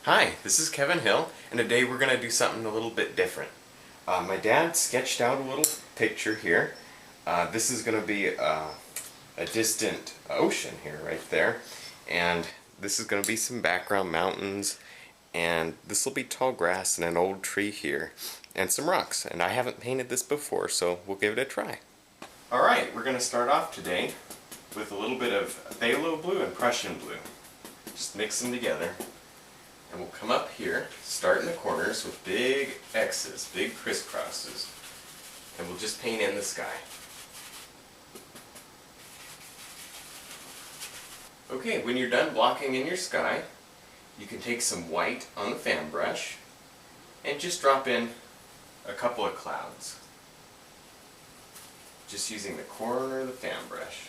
Hi, this is Kevin Hill, and today we're going to do something a little bit different. My dad sketched out a little picture here. This is going to be a distant ocean here, right there. And this is going to be some background mountains, and this will be tall grass and an old tree here, and some rocks. And I haven't painted this before, so we'll give it a try. Alright, we're going to start off today with a little bit of phthalo blue and Prussian blue. Just mix them together. And we'll come up here, start in the corners with big X's, big crisscrosses, and we'll just paint in the sky. Okay, when you're done blocking in your sky, you can take some white on the fan brush and just drop in a couple of clouds. Just using the corner of the fan brush.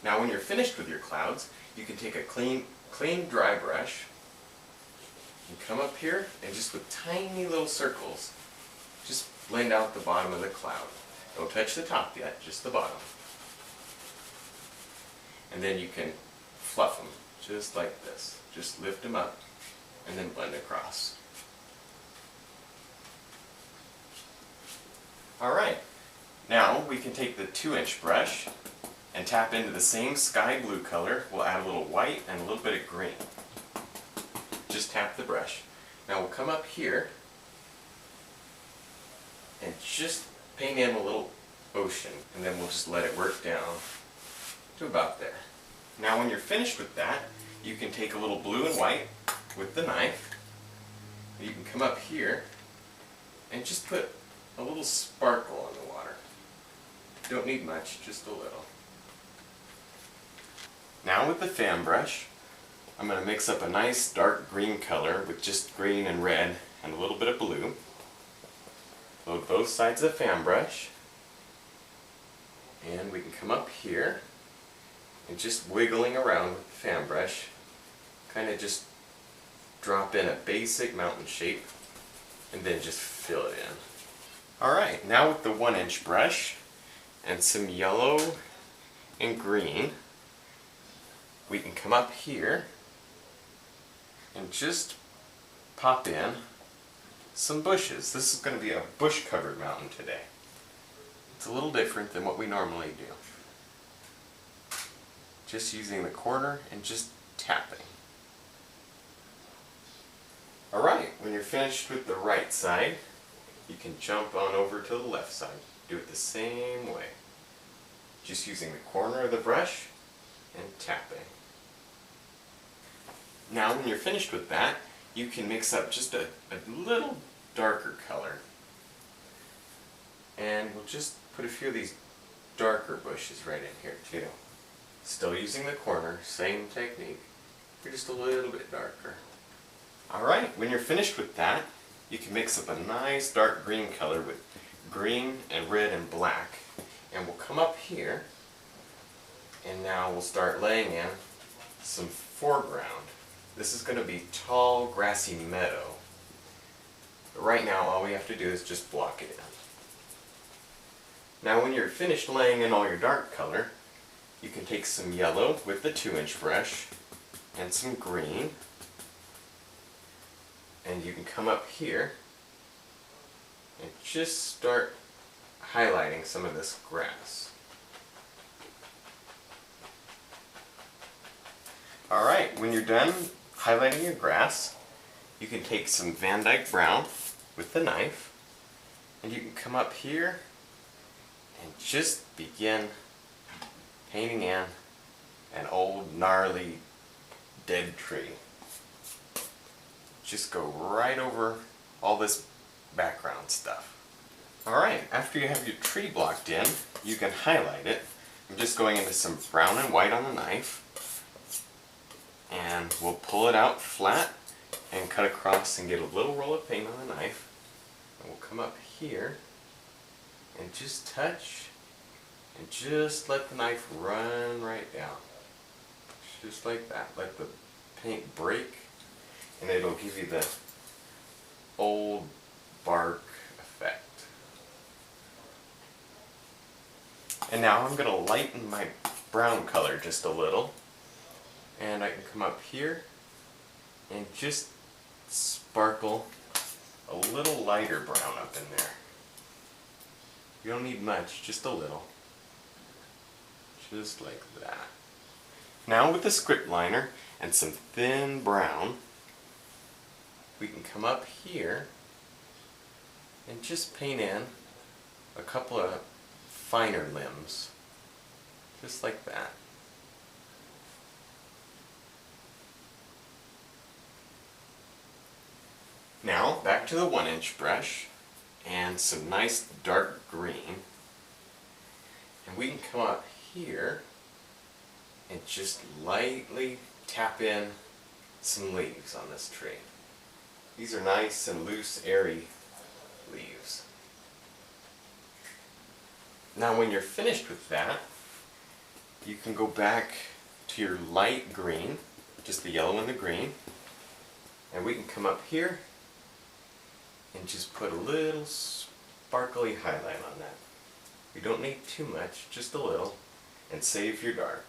Now when you're finished with your clouds, you can take a clean dry brush and come up here and just with tiny little circles, just blend out the bottom of the cloud. Don't touch the top yet, just the bottom. And then you can fluff them just like this. Just lift them up and then blend across. Alright, now we can take the 2-inch brush and tap into the same sky blue color. We'll add a little white and a little bit of green. Just tap the brush. Now we'll come up here and just paint in a little ocean, and then we'll just let it work down to about there. Now when you're finished with that, you can take a little blue and white with the knife. You can come up here and just put a little sparkle in the water. Don't need much, just a little. Now with the fan brush, I'm going to mix up a nice dark green color with just green and red and a little bit of blue. Load both sides of the fan brush. And we can come up here and just wiggling around with the fan brush, kind of just drop in a basic mountain shape and then just fill it in. Alright, now with the 1-inch brush and some yellow and green, we can come up here and just pop in some bushes. This is going to be a bush-covered mountain today. It's a little different than what we normally do. Just using the corner and just tapping. Alright, when you're finished with the right side, you can jump on over to the left side. Do it the same way. Just using the corner of the brush and tapping. Now when you're finished with that, you can mix up just a little darker color. And we'll just put a few of these darker bushes right in here too. Still using the corner, same technique. You're just a little bit darker. Alright, when you're finished with that, you can mix up a nice dark green color with green and red and black. And we'll come up here, and now we'll start laying in some foreground. This is going to be tall, grassy meadow. But right now, all we have to do is just block it in. Now when you're finished laying in all your dark color, you can take some yellow with the 2-inch brush and some green. And you can come up here and just start highlighting some of this grass. Alright, when you're done highlighting your grass, you can take some Van Dyke Brown with the knife, and you can come up here and just begin painting in an old gnarly dead tree. Just go right over all this background stuff. Alright, after you have your tree blocked in, you can highlight it. I'm just going into some brown and white on the knife. And we'll pull it out flat and cut across and get a little roll of paint on the knife. And we'll come up here and just touch and just let the knife run right down. Just like that. Let the paint break and it'll give you the old bark effect. And now I'm going to lighten my brown color just a little. And I can come up here and just sparkle a little lighter brown up in there. You don't need much, just a little. Just like that. Now with the script liner and some thin brown, we can come up here and just paint in a couple of finer limbs. Just like that. Now back to the 1-inch brush and some nice dark green. And we can come up here and just lightly tap in some leaves on this tree. These are nice and loose, airy leaves. Now when you're finished with that, you can go back to your light green, just the yellow and the green, and we can come up here and just put a little sparkly highlight on that. You don't need too much, just a little, and save your dark.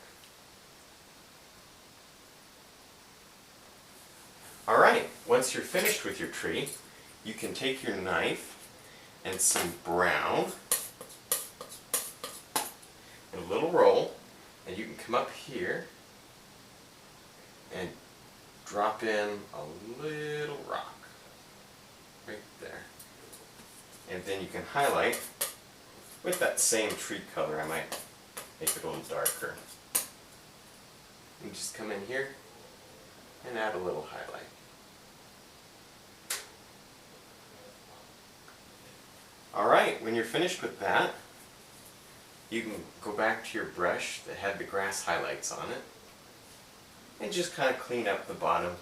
Alright, once you're finished with your tree, you can take your knife and some brown and a little roll, and you can come up here and drop in a little rock right there. And then you can highlight with that same tree color. I might make it a little darker. And just come in here and add a little highlight. Alright, when you're finished with that, you can go back to your brush that had the grass highlights on it and just kind of clean up the bottom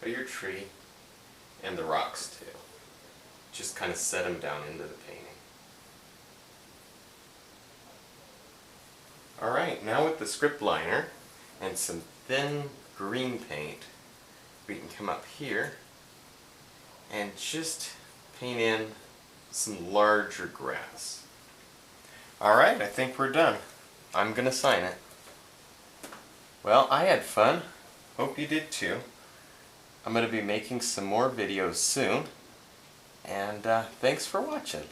of your tree and the rocks too. Just kind of set them down into the painting. Alright, now with the script liner and some thin green paint, we can come up here and just paint in some larger grass. Alright, I think we're done. I'm gonna sign it. Well, I had fun. Hope you did too. I'm gonna be making some more videos soon. And thanks for watching.